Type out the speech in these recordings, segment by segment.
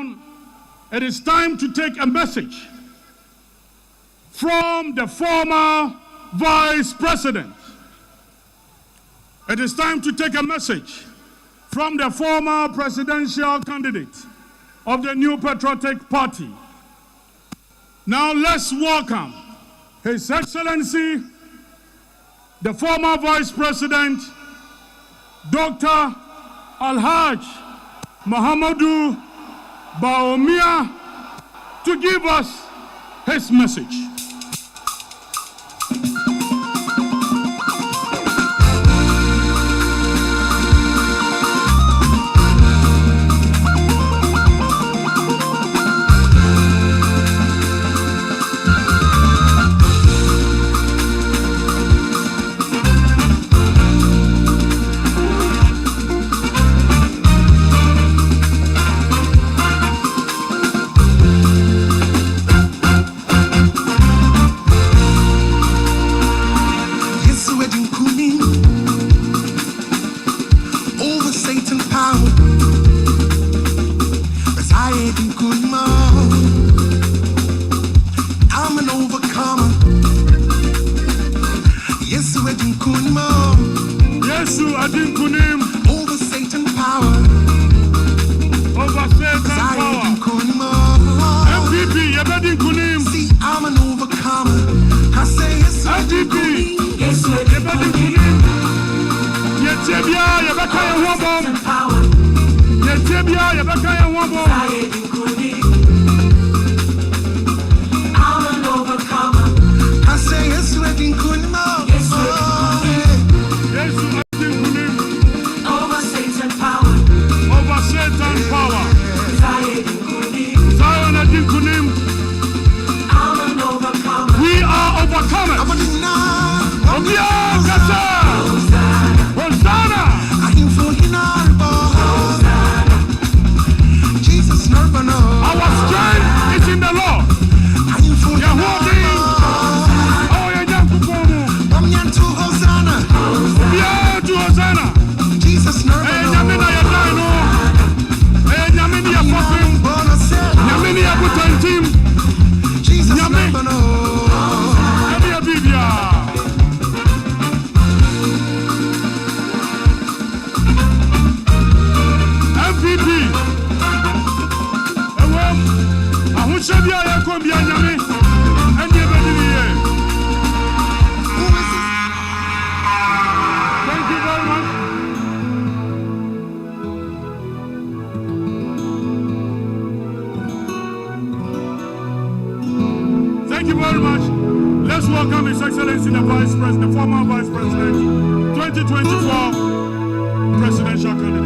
Now, it is time to take a message from the former Vice President. It is time to take a message from the former presidential candidate of the New Patriotic Party. Now let's welcome His Excellency, the former Vice President, Dr. Alhaj Muhammadu Bawumia, to give us his message. Over Satan power. Over Satan power. MVP, Yabadin Kunim. See, I'm an overcomer. I say yes, MVP. Yes, Yabadin Kunim. Yetebia, Yabakaya Wabom. Yetebia, Yabakaya Wabom. I'm an overcomer. I say yes, Wedding Kunimo. Yes, Yes, Satan power. Zion Adin Kunim. We are overcomers. Hosanna. Jesus, our strength is in the Lord. Hosanna. Jesus, Thank you very much. Let's welcome His Excellency the Vice President, the former Vice President, 2024 presidential candidate.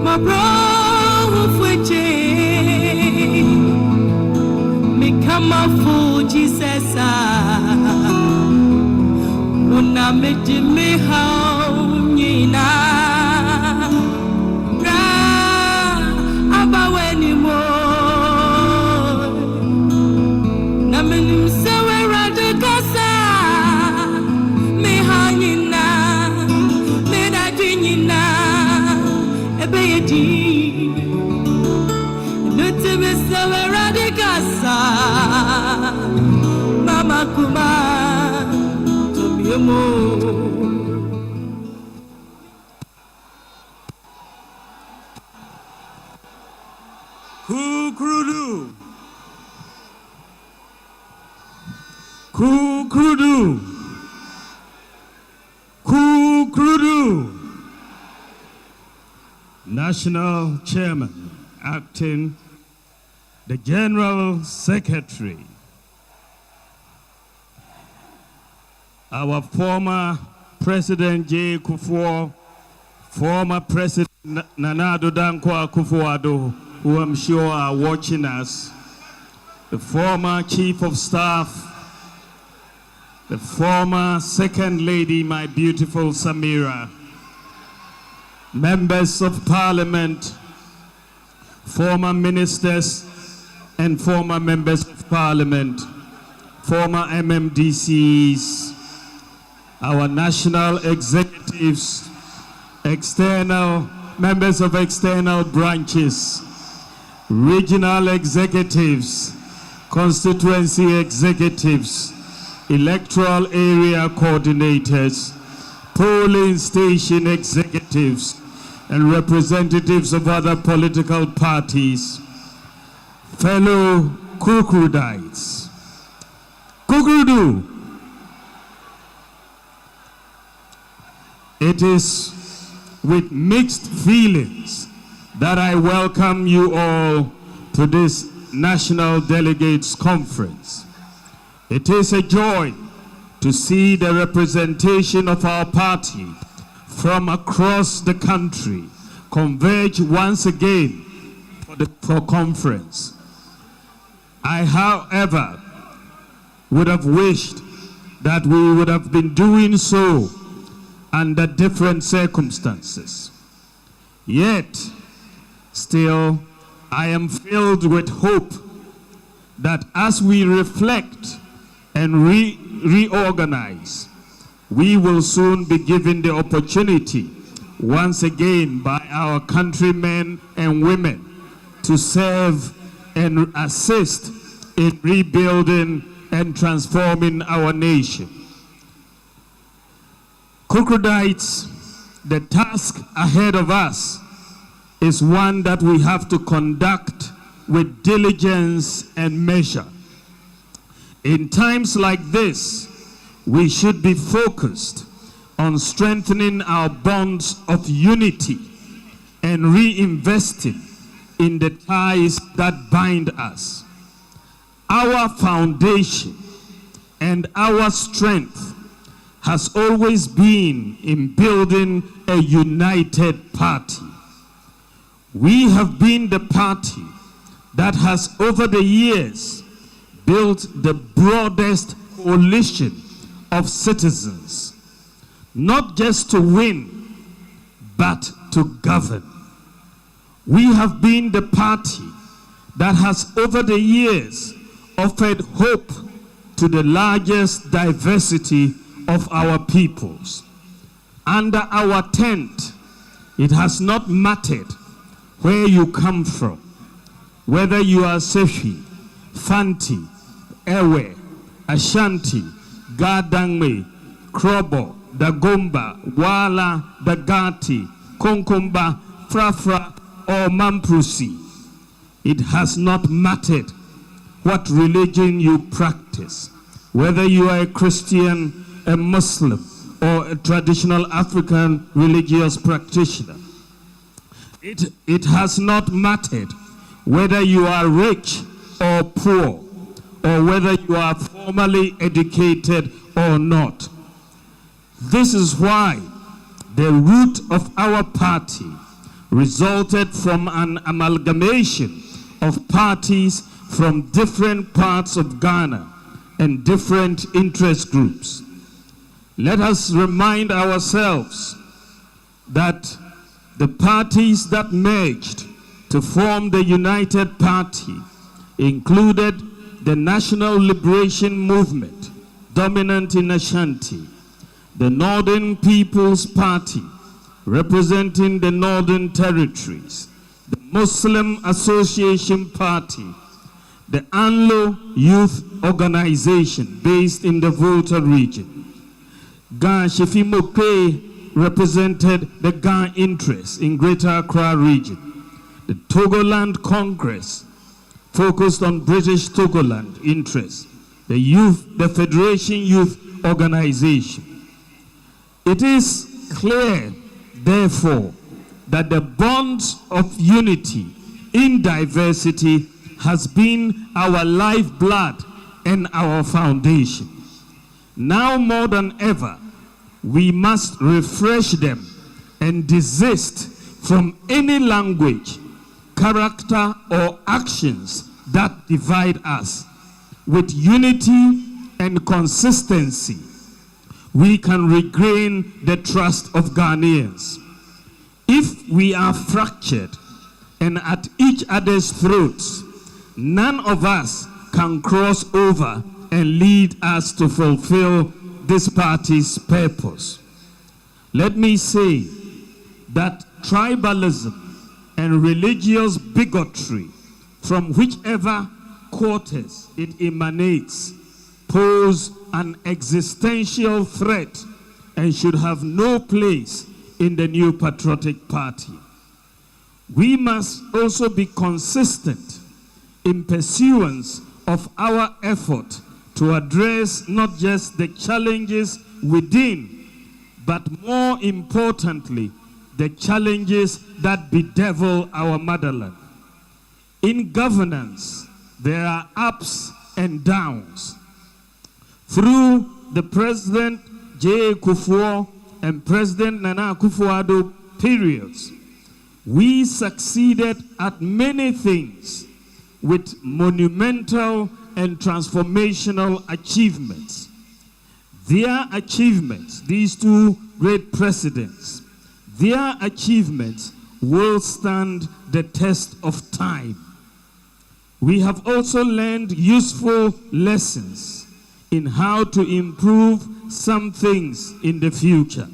My brother, me come up for Jesus. When I met me how. Mama Kuma to be a mo. Kukrudu. Kukrudu. Kukrudu. National Chairman, Acting the General Secretary, our former President J. Kufuor, former President Nana Addo Dankwa Akufo-Addo, who I'm sure are watching us, the former Chief of Staff, the former Second Lady, my beautiful Samira, members of Parliament, former ministers and former members of Parliament, former MMDCs, our national executives, external members of external branches, regional executives, constituency executives, electoral area coordinators, polling station executives, and representatives of other political parties, fellow Kukrudites. Kukrudu! It is with mixed feelings that I welcome you all to this National Delegates Conference. It is a joy to see the representation of our party from across the country converge once again for conference. I, however, would have wished that we would have been doing so under different circumstances. Yet, still, I am filled with hope that as we reflect and reorganize, we will soon be given the opportunity once again by our countrymen and women to serve and assist in rebuilding and transforming our nation. Kukrudites, the task ahead of us is one that we have to conduct with diligence and measure. In times like this, we should be focused on strengthening our bonds of unity and reinvesting in the ties that bind us. Our foundation and our strength has always been in building a united party. We have been the party that has over the years built the broadest coalition of citizens, not just to win, but to govern. We have been the party that has over the years offered hope to the largest diversity of our peoples. Under our tent, it has not mattered where you come from, whether you are Sefi, Fanti, Ewe, Ashanti, Gadangme, Krobo, Dagomba, Wala, Dagati, Konkomba, Frafra, or Mamprusi. It has not mattered what religion you practice, whether you are a Christian, a Muslim, or a traditional African religious practitioner. It has not mattered whether you are rich or poor, or whether you are formally educated or not. This is why the root of our party resulted from an amalgamation of parties from different parts of Ghana and different interest groups. Let us remind ourselves that the parties that merged to form the United Party included the National Liberation Movement, dominant in Ashanti, the Northern People's Party, representing the Northern Territories, the Muslim Association Party, the Anlo Youth Organization based in the Volta region. Gan Shefimoke represented the Gan interests in Greater Accra region. The Togoland Congress focused on British Togoland interests. The Federation Youth Organization. It is clear, therefore, that the bonds of unity in diversity has been our lifeblood and our foundation. Now more than ever, we must refresh them and desist from any language, character, or actions that divide us. With unity and consistency, we can regain the trust of Ghanaians. If we are fractured and at each other's throats, none of us can cross over and lead us to fulfill this party's purpose. Let me say that tribalism and religious bigotry, from whichever quarters it emanates, pose an existential threat and should have no place in the new patriotic party. We must also be consistent in pursuance of our effort to address not just the challenges within, but more importantly, the challenges that bedevil our motherland. In governance, there are ups and downs. Through the President J. Kufuor and President Nana Akufo-Addo periods, we succeeded at many things with monumental and transformational achievements. Their achievements, these two great presidents, their achievements will stand the test of time. We have also learned useful lessons in how to improve some things in the future.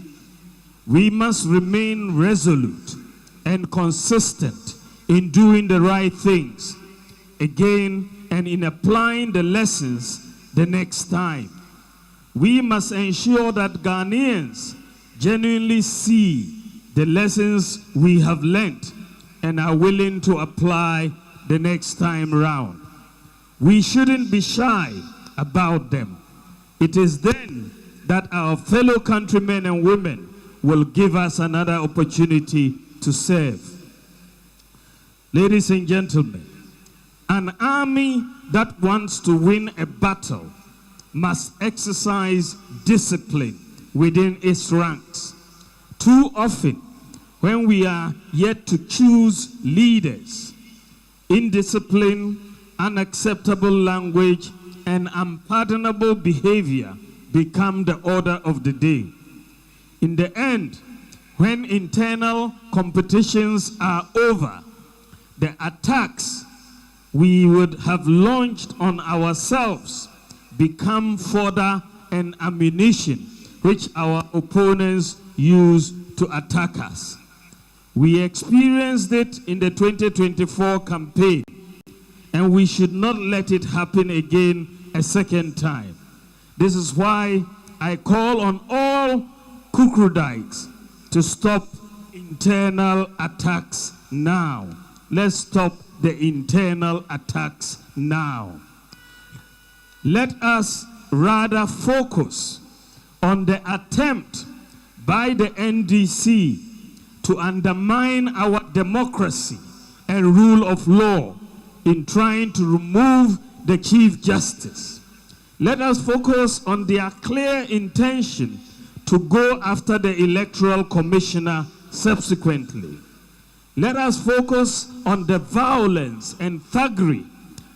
We must remain resolute and consistent in doing the right things again and in applying the lessons the next time. We must ensure that Ghanaians genuinely see the lessons we have learnt and are willing to apply the next time round. We shouldn't be shy about them. It is then that our fellow countrymen and women will give us another opportunity to serve. Ladies and gentlemen, an army that wants to win a battle must exercise discipline within its ranks. Too often, when we are yet to choose leaders, indiscipline, unacceptable language, and unpardonable behavior become the order of the day. In the end, when internal competitions are over, the attacks we would have launched on ourselves become fodder and ammunition which our opponents use to attack us. We experienced it in the 2024 campaign, and we should not let it happen again a second time. This is why I call on all Kukrudikes to stop internal attacks now. Let's stop the internal attacks now. Let us rather focus on the attempt by the NDC to undermine our democracy and rule of law in trying to remove the Chief Justice. Let us focus on their clear intention to go after the Electoral Commissioner subsequently. Let us focus on the violence and thuggery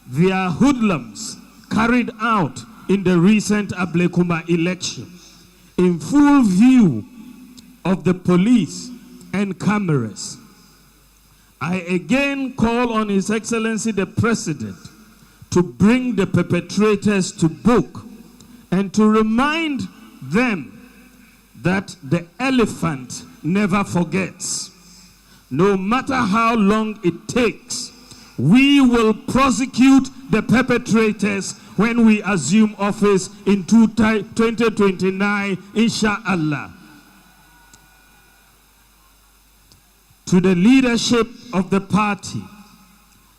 their hoodlums carried out in the recent Ablekuma election, in full view of the police and cameras. I again call on His Excellency the President to bring the perpetrators to book and to remind them that the elephant never forgets. No matter how long it takes, we will prosecute the perpetrators when we assume office in 2029, inshallah. To the leadership of the party,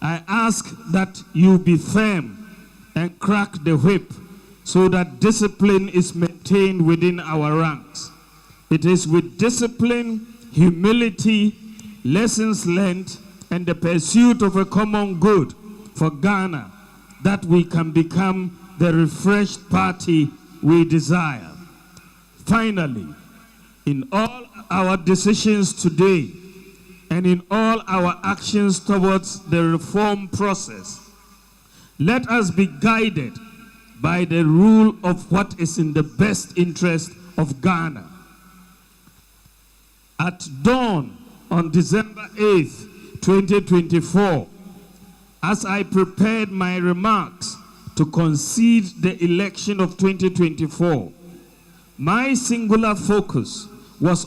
I ask that you be firm and crack the whip so that discipline is maintained within our ranks. It is with discipline, humility, lessons learned, and the pursuit of a common good for Ghana that we can become the refreshed party we desire. Finally, in all our decisions today and in all our actions towards the reform process, let us be guided by the rule of what is in the best interest of Ghana. At dawn on December 8th, 2024, as I prepared my remarks to concede the election of 2024, My singular focus was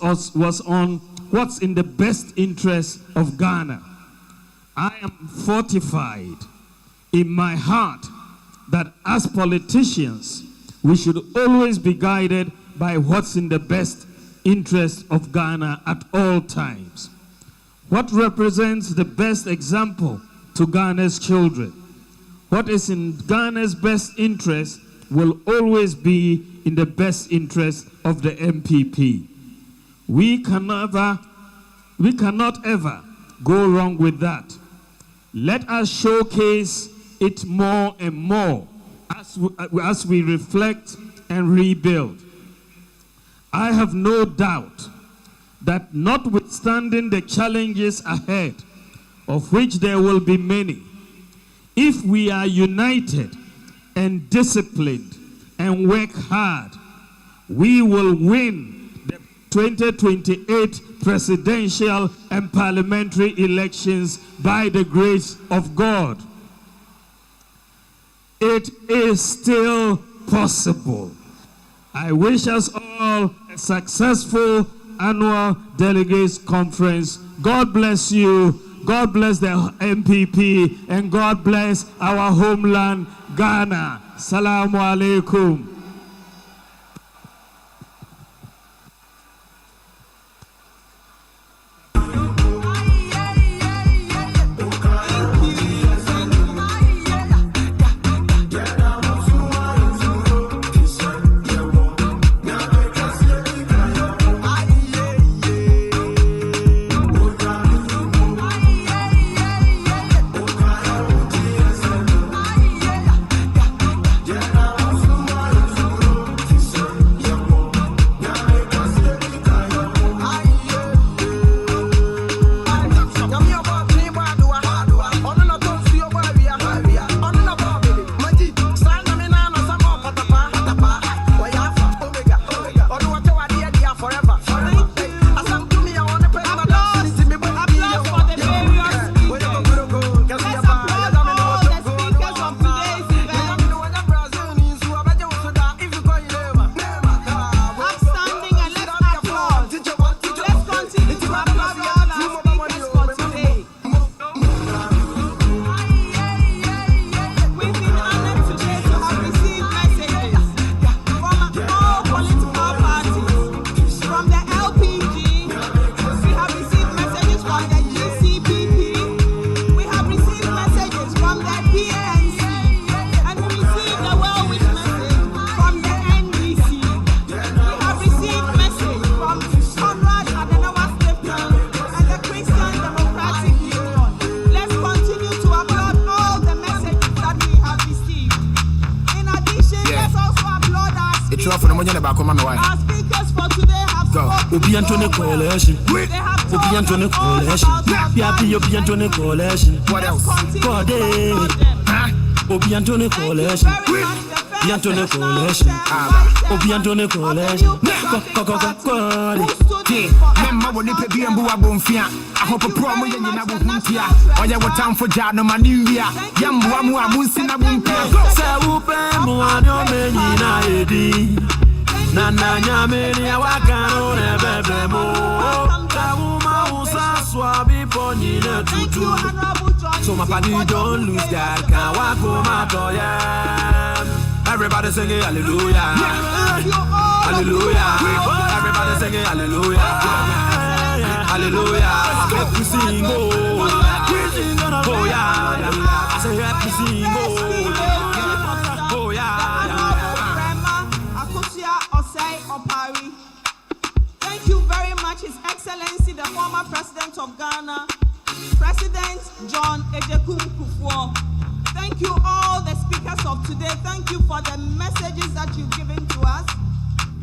on what's in the best interest of Ghana. I am fortified in my heart that as politicians, we should always be guided by what's in the best interest of Ghana at all times. What represents the best example to Ghana's children? What is in Ghana's best interest will always be in the best interest of the MPP. We cannot ever go wrong with that. Let us showcase it more and more as we reflect and rebuild. I have no doubt that notwithstanding the challenges ahead, of which there will be many, if we are united and disciplined and work hard, we will win the 2028 presidential and parliamentary elections by the grace of God. It is still possible. I wish us all a successful annual Delegates Conference. God bless you. God bless the MPP, and God bless our homeland, Ghana. Salamu alaikum. Our speakers for today have spoken. Obi Antony Coalition. Obi Antony Coalition. Obi Antony Coalition. What else? Obi Antony Coalition. Obi Antony Coalition. Obi Antony Coalition. Memma woni pe bi embu abonfia ahopo pro mo yenyi na buntia oya wotam for jano maniwia yambu amu amunsi na buntia Sa upe mu anyo menyi na edi na nyameni awakano ne bebe mo Sa uma usa swabi ponyi ne tutu So my party don't lose that can wako matoya Everybody singing hallelujah Hallelujah Everybody singing hallelujah Hallelujah Let me sing oh yeah I say let me sing oh yeah Thank you very much, His Excellency, the former President of Ghana, President John Ejekum Kufuor. Thank you all the speakers of today. Thank you for the messages that you've given to us.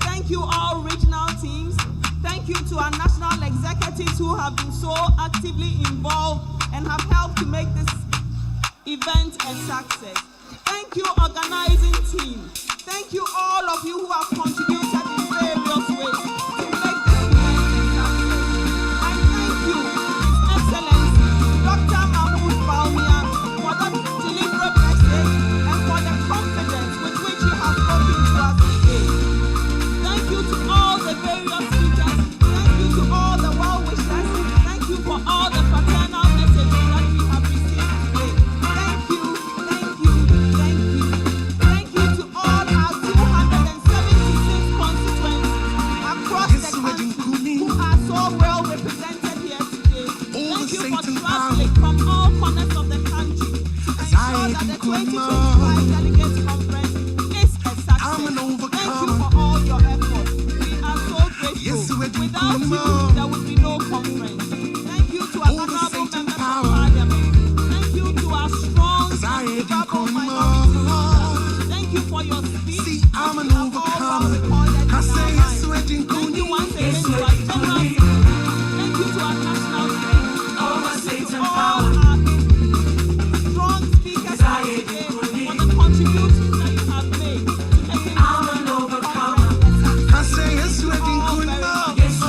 Thank you all regional teams. Thank you to our national executives who have been so actively involved and have helped to make this event a success. Thank you, organizing team. Thank you all of you who have contributed in various ways to make this event a success. And thank you, His Excellency, Dr. Bawumia'S, for that deliberate message and for the confidence with which you have spoken to us today. Thank you to traveling from all corners of the country to ensure that the 2025 Delegates Conference is a success. Thank you for all your efforts. We are so grateful. Without you, there would be no conference. Thank you to our honorable members of Parliament. Thank you to our strong Bible minority leaders. Thank you for your speech. I'm an overcomer. I say it's sweating. Thank you once again to our general. Thank you to our national speakers. Over Satan All power. our strong speakers today for the contributions that you have made to making I'm an overcomer. I say it's sweating. Yes,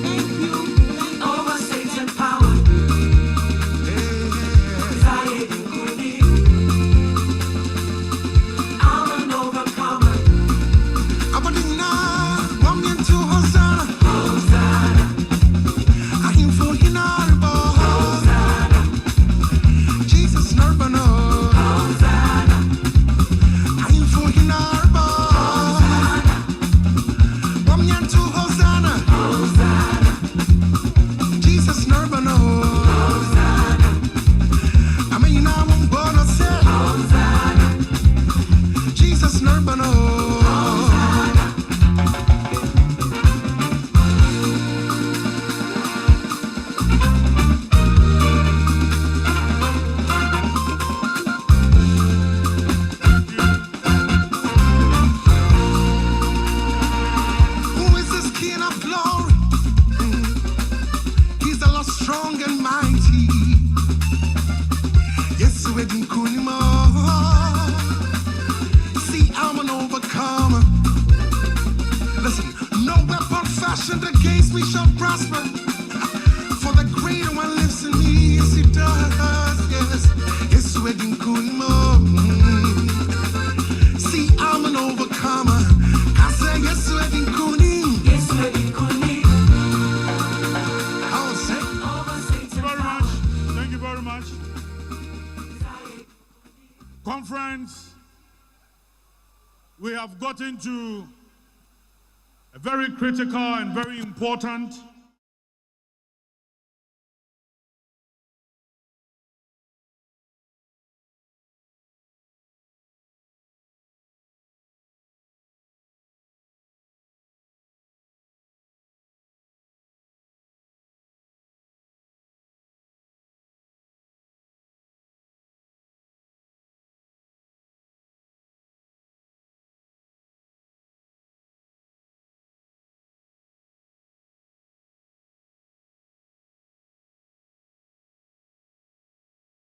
Thank you. over Satan power. I'm an overcomer. Jesus never know. Who is this King of glory? He's the Lord strong and mighty. Yes, we didn't call him all. See, I'm an overcomer. Listen, no weapon fashioned against me shall prosper. For the greater one lives in me, yes, he does. Yes, yes, we didn't call him all. See, I'm an overcomer. I say, yes, we didn't call him. Yes, wedding Kuni. I'll say, Over Satan Very power. much. Thank you very much. Conference, we have gotten to a very critical and very important